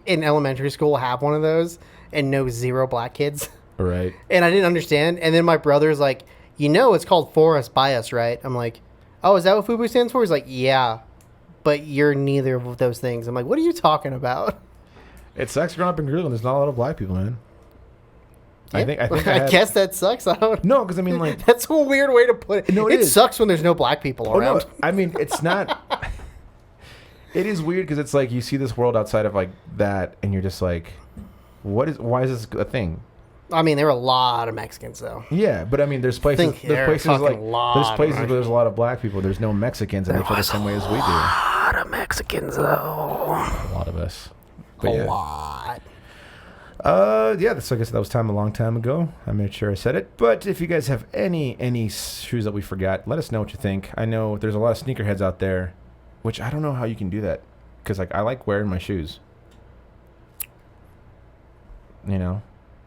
in elementary school, have one of those and know zero black kids. Right. And I didn't understand. And then my brother's like, you know, it's called for us, by us, right? I'm like, oh, is that what Fubu stands for? He's like, yeah, but you're neither of those things. I'm like, what are you talking about? It sucks growing up in Greenland. There's not a lot of black people, man. I Yeah. think I I guess that sucks. I don't. no, because I mean, like, That's a weird way to put it. No, it it is. sucks when there's no black people oh, around. no, I mean, it's not. It is weird because it's like you see this world outside of like that, and you're just like, why is this a thing? I mean, there were a lot of Mexicans though. Yeah, but I mean, there's places, Think there are like fucking lot there's of places where Mexicans. there's a lot of black people. There's no Mexicans, and they feel the same way as we do. A lot of Mexicans though. A lot of us. But A yeah. lot. Yeah, that's like I said, that was a long time ago. I made sure I said it. But if you guys have any shoes that we forgot, let us know what you think. I know there's a lot of sneakerheads out there, which I don't know how you can do that, because like I like wearing my shoes. You know,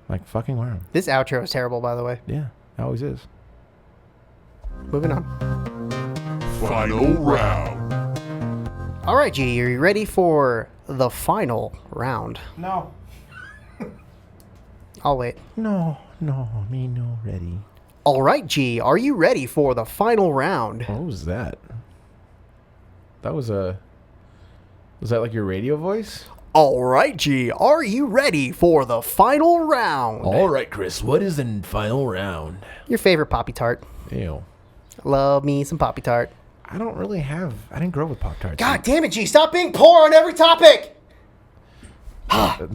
like fucking wear them. This outro is terrible, by the way. Yeah, it always is. Moving on. Final round. All right, G, are you ready for the final round? No. I'll wait. No, me no ready. All right, G, are you ready for the final round? What was that? Was that like your radio voice? All right, G, are you ready for the final round? All right, Chris, what is the final round? Your favorite Poppy Tart. Ew. Love me some Poppy Tart. I didn't grow up with Pop-Tarts. God damn it, G, stop being poor on every topic!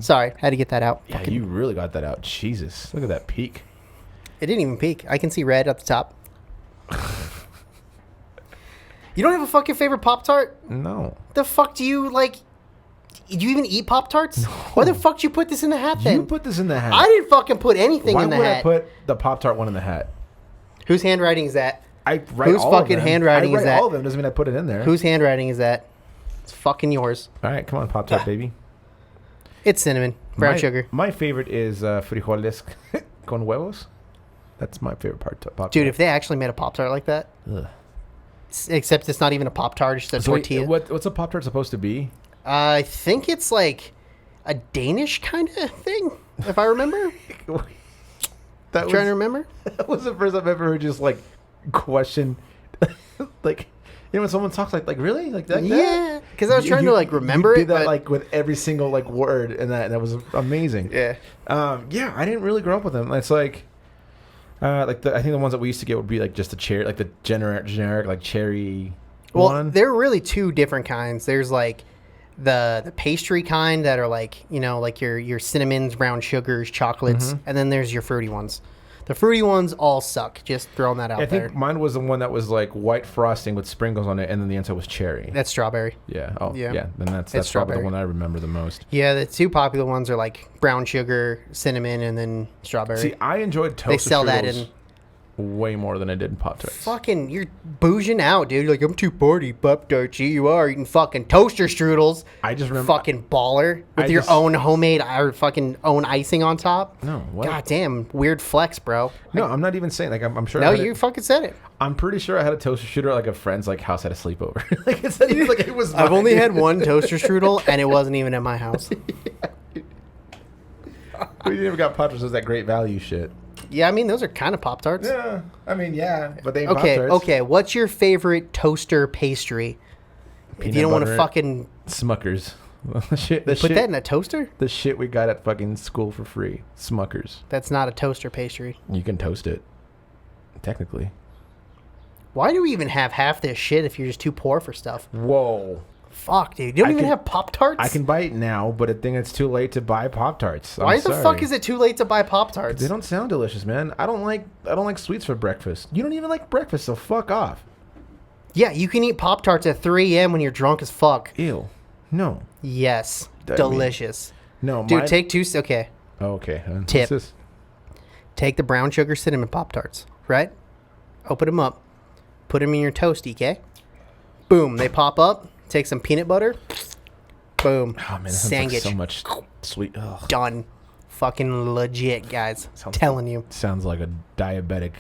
Sorry, had to get that out. Yeah, you really got that out. Jesus. Look at that peak. It didn't even peak. I can see red at the top. You don't have a fucking favorite Pop-Tart? No. The fuck do you, like... Do you even eat Pop-Tarts? Why the fuck did you put this in the hat then? You put this in the hat. I didn't fucking put anything Why in the would hat. I put the Pop-Tart one in the hat? Whose handwriting is that? I write Whose all of fucking them. handwriting I is write that? all of them. Doesn't mean I put it in there. Whose handwriting is that? It's fucking yours. All right, come on, Pop-Tart, baby. It's cinnamon. Brown sugar. My favorite is frijoles con huevos. That's my favorite part. Pop-Tart. Dude, if they actually made a Pop-Tart like that, Ugh. except it's not even a Pop-Tart, it's just a So wait, tortilla. what's a Pop-Tart supposed to be? I think it's like a Danish kind of thing, if I remember. That Trying to remember? That was the first time I've ever heard just like question, like, you know, when someone talks like really like that. Yeah, because I was trying to like remember you it. did that but like with every single like word, and that was amazing. yeah. Yeah, I didn't really grow up with them. It's like I think the ones that we used to get would be like just the cherry, like the generic like cherry Well, one. there are really two different kinds. There's like the pastry kind that are like, you know, like your cinnamons, brown sugars, chocolates, and then there's your fruity ones. The fruity ones all suck. Just throwing that out I there. think mine was the one that was like white frosting with sprinkles on it, and then the inside was cherry. That's strawberry. Yeah. Oh, Yeah. yeah. Then that's It's probably the strawberry. one I remember the most. Yeah, the two popular ones are like brown sugar, cinnamon, and then strawberry. See, I enjoyed toast. They sell that strudels in. way more than I did in Pop-Tarts. Fucking, you're bouging out, dude. You're like, I'm too party, Pop-Tarts. Here you are eating fucking toaster strudels. I just remember. Fucking baller with your just- own homemade or fucking own icing on top. No, what? God damn, weird flex, bro. No, I'm not even saying like I'm sure. No, I had you it- fucking said it. I'm pretty sure I had a toaster shooter at like a friend's like house at a sleepover. like it's not even like it was. I've mine. only had one toaster strudel, and it wasn't even at my house. We never got Pop-Tarts. Was that great value shit? Yeah, I mean, those are kind of Pop-Tarts. Yeah, I mean, yeah, but they ain't Okay, Pop-Tarts. okay. What's your favorite toaster pastry? If Peanut you don't want to butter. fucking Smuckers. the shit. put that in a toaster, The shit we got at fucking school for free. Smuckers. that's not a toaster pastry. You can toast it. Technically. Why do we even have half this shit if you're just too poor for stuff? Whoa. Fuck, dude. You don't I even can- have Pop-Tarts? I can buy it now, but I think it's too late to buy Pop-Tarts. Why I'm the sorry. fuck is it too late to buy Pop-Tarts? They don't sound delicious, man. I don't like sweets for breakfast. You don't even like breakfast, so fuck off. Yeah, you can eat Pop-Tarts at 3 a.m. when you're drunk as fuck. Ew. No. Yes. I mean- Delicious. No, Dude, mine- take two... Okay. Oh, okay. Tip. What's this? Take the brown sugar cinnamon Pop-Tarts, right? Open them up. Put them in your toasty, okay? Boom. They pop up. Take some peanut butter. Boom. Oh man, that sounds Sandwich. like so much sweet. Ugh. Done. Fucking legit, guys. Sounds- Telling you. Sounds like a diabetic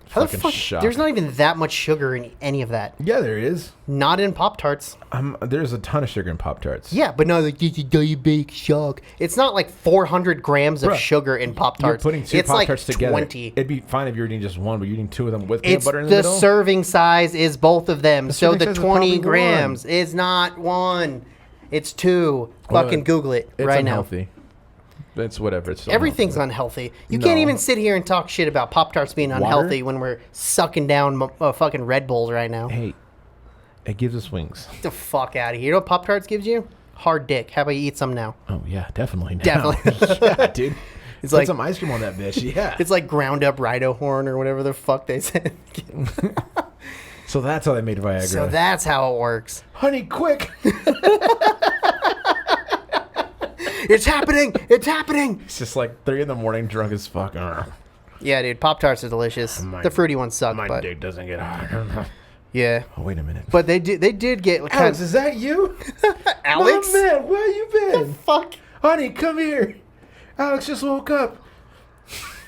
How the fucking fuck? shock. There's not even that much sugar in any of that. Yeah, there is. Not in Pop-Tarts. There's a ton of sugar in Pop-Tarts. Yeah, but no, like, it's a diabetic shock. It's not like 400 grams of Bruh, sugar in You're Pop-Tarts. putting two it's Pop-Tarts like together. 20. It'd be fine if you were eating just one, but you're eating two of them with peanut It's butter in the the middle. serving size is both of them. So serving the size is 20 probably grams is not one. It's two. Well, Fucking Google it It's right unhealthy. It's whatever. It's now. Everything's unhealthy. You No. can't even sit here and talk shit about Pop-Tarts being unhealthy when we're sucking down fucking Red Bulls right now. Hey, it gives us wings. Get the fuck out of here. You know what Pop-Tarts gives you? Hard dick. How about you eat some now? Oh yeah, definitely. Now. Definitely. yeah, dude. It's Put like- some ice cream on that bitch. Yeah. It's like ground up rhino horn or whatever the fuck they said. So that's how they made Viagra. So that's how it works. Honey, quick! It's happening! It's happening! It's just like 3 a.m, drunk as fuck. Yeah, dude, Pop-Tarts are delicious. My- The fruity ones suck, My but dick doesn't get hard. yeah. Oh, wait a minute. But they did get kind Alex, is that you? Alex? Oh, man, where you been? Fuck. Honey, come here. Alex just woke up.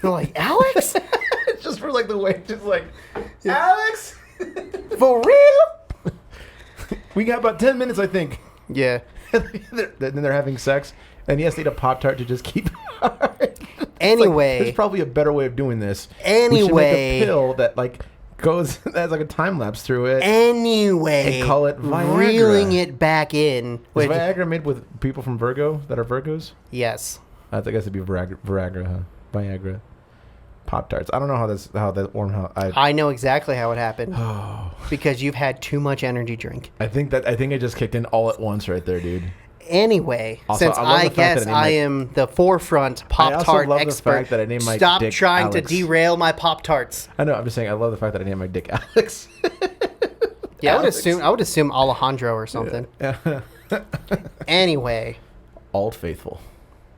They're like, Alex? Just for like the way, just like, Alex? For real? We got about 10 minutes, I think. Yeah. Then they're having sex, and he has to eat a Pop-Tart to just keep hard. Anyway. There's probably a better way of doing this. We should Anyway. make a pill that like goes that has like a time lapse through it. Anyway. And call it Viagra. Reeling it back in. Is With, Viagra made with people from Virgo that are Virgos? yes. I think it has to be Viagra, huh? Viagra. Pop-Tarts. I don't know I know exactly how it happened. Because you've had too much energy drink. I think it just kicked in all at once right there, dude. Anyway, Also, since I love I the fact that guess I named I my- am the forefront Pop-Tart love the expert, fact that I named my stop dick trying Alex. to derail my Pop-Tarts. I know. I'm just saying. I love the fact that I named my dick Alex. Yeah, Alex. I would assume Alejandro or something. Anyway, Old Faithful.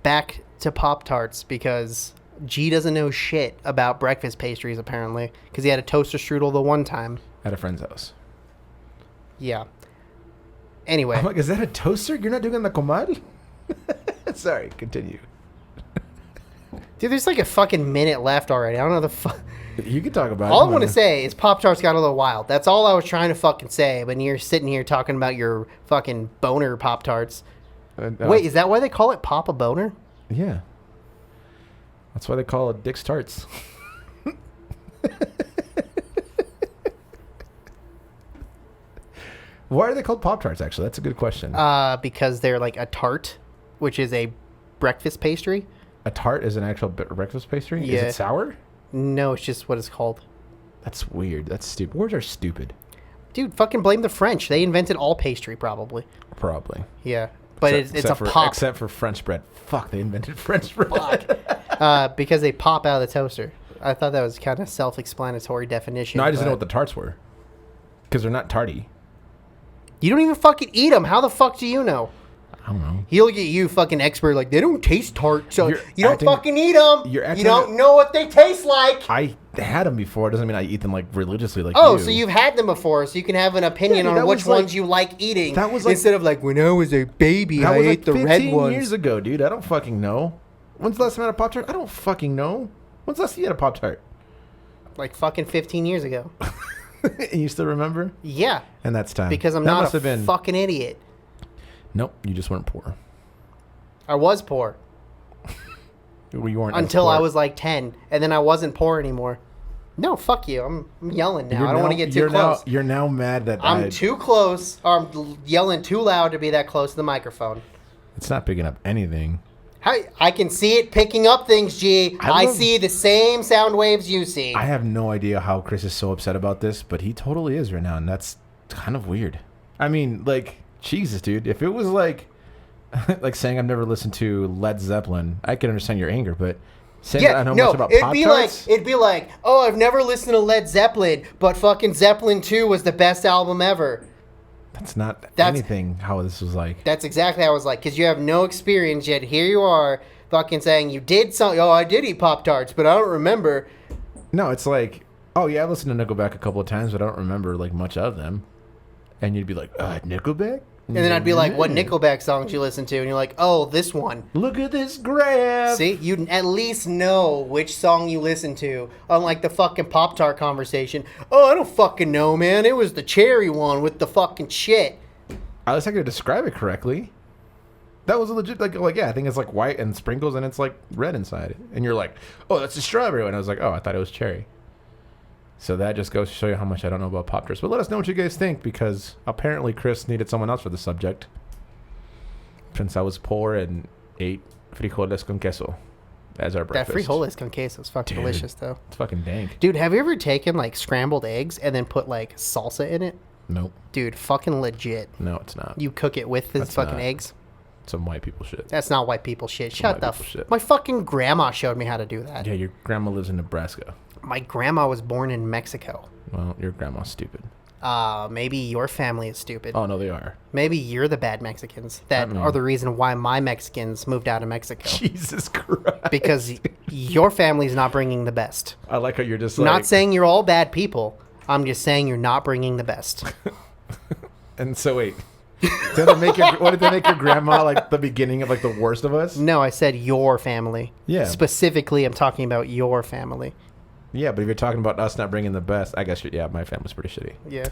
back to Pop-Tarts because G doesn't know shit about breakfast pastries apparently because he had a toaster strudel the one time. At a friend's house. Yeah. Anyway, I'm like, is that a toaster? You're not doing the comal? Sorry, continue. Dude, there's like a fucking minute left already. I don't know the fuck. You can talk about it. All I want to say is Pop-Tarts got a little wild. That's all I was trying to fucking say. But you're sitting here talking about your fucking boner Pop-Tarts. Wait, is that why they call it Pop a Boner? Yeah. That's why they call it Dick's Tarts. Why are they called Pop-Tarts, actually? That's a good question. Because they're like a tart, which is a breakfast pastry. A tart is an actual breakfast pastry? Yeah. Is it sour? No, it's just what it's called. That's weird. That's stupid. Words are stupid. Dude, fucking blame the French. They invented all pastry, probably. Probably. Yeah. But it's a for, pop. Except for French bread. Fuck, they invented French bread. Because they pop out of the toaster. I thought that was kind of self-explanatory definition. No, I just didn't know what the tarts were. Because they're not tarty. You don't even fucking eat them. How the fuck do you know? I don't know. He'll get you fucking expert like, they don't taste tart, so You're you don't acting- fucking eat them. you're acting You don't know what they taste like. I had them before. It doesn't mean I eat them like religiously like Oh, you. so you've had them before, so you can have an opinion Yeah, on that which was like- ones you like eating. that was like- instead of like, when I was a baby, That I was ate like the 15 red ones. years ago, dude. I don't fucking know. When's the last time I had a Pop-Tart? I don't fucking know. When's the last time you had a Pop-Tart? Like fucking 15 years ago. And you still remember? Yeah. And that's time. Because I'm That not must a have been... fucking idiot. Nope, you just weren't poor. I was poor. You weren't as Until poor. I was like 10. And then I wasn't poor anymore. No, fuck you. I'm yelling now. I don't want to get too close. You're now mad that I'm too close, or I'm yelling too loud to be that close to the microphone. It's not picking up anything. I can see it picking up things, G. I see the same sound waves you see. I have no idea how Chris is so upset about this, but he totally is right now, and that's kind of weird. I mean, like, Jesus, dude. If it was like like saying I've never listened to Led Zeppelin, I can understand your anger, but saying that I know much about Pop-Tarts? it'd be like, oh, I've never listened to Led Zeppelin, but fucking Zeppelin 2 was the best album ever. That's not anything how this was like. That's exactly how I was like, because you have no experience yet. Here you are, fucking saying you did something. Oh, I did eat Pop-Tarts, but I don't remember. No, it's like, oh yeah, I listened to Nickelback a couple of times, but I don't remember like much of them. And you'd be like, Nickelback? And then I'd be like, what Nickelback songs you listen to? And you're like, oh, this one. Look at this graph. See, you at least know which song you listen to. Unlike the fucking Pop-Tart conversation. Oh, I don't fucking know, man. It was the cherry one with the fucking shit. At least I could describe it correctly. That was a legit, like yeah, I think it's like white and sprinkles and it's like red inside. And you're like, oh, that's a strawberry. And I was like, oh, I thought it was cherry. So that just goes to show you how much I don't know about Pop-Tarts. But let us know what you guys think, because apparently Chris needed someone else for the subject. Since I was poor and ate frijoles con queso as our breakfast. That frijoles con queso is fucking delicious, though. It's fucking dank. Dude, have you ever taken, like, scrambled eggs and then put, like, salsa in it? Nope. Dude, fucking legit. No, it's not. You cook it with the That's fucking not. eggs? Some white people shit. That's not white people shit. Shut the white people shit. My fucking grandma showed me how to do that. Yeah, your grandma lives in Nebraska. My grandma was born in Mexico. Well, your grandma's stupid. Maybe your family is stupid. Oh, no, they are. Maybe you're the bad Mexicans that are the reason why my Mexicans moved out of Mexico. Jesus Christ. Because your family's not bringing the best. I like how you're just like... Not saying you're all bad people. I'm just saying you're not bringing the best. And so, wait. What did they make your grandma like the beginning of like the worst of us? No, I said your family. Yeah. Specifically, I'm talking about your family. Yeah, but if you're talking about us not bringing the best, I guess, yeah, my family's pretty shitty. Yeah.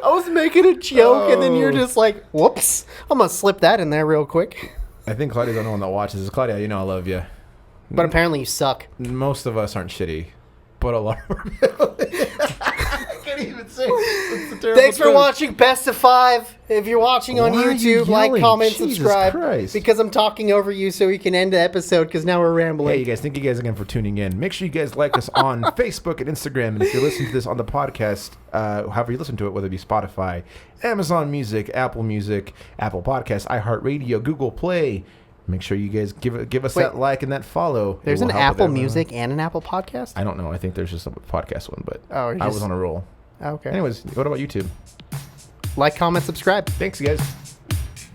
I was making a joke, and then you're just like, whoops. I'm going to slip that in there real quick. I think Claudia's the only one that watches this. Claudia, you know I love you. But apparently you suck. Most of us aren't shitty, but a lot of our I can't even say. It's a terrible Thanks for truth. watching Best of 5. If you're watching on Why are you YouTube, like, yelling? comment, Jesus subscribe. Christ. Because I'm talking over you so we can end the episode because now we're rambling. Hey, you guys, thank you guys again for tuning in. Make sure you guys like us on Facebook and Instagram. And if you're listening to this on the podcast, however you listen to it, whether it be Spotify, Amazon Music, Apple Podcasts, iHeartRadio, Google Play, make sure you guys give us that like and that follow. There's It an will help with Apple everyone. Music and an Apple Podcast? I don't know. I think there's just a podcast one, but Oh, I was on a roll. Okay. Anyways, what about YouTube? Like, comment, subscribe. Thanks, guys.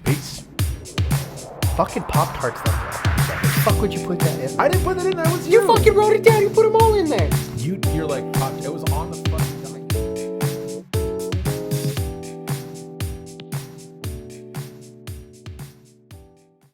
Peace. Fucking Pop-Tarts, though. Why the fuck would you put that in? I didn't put that in. That was You fucking wrote it down. You put them all in there.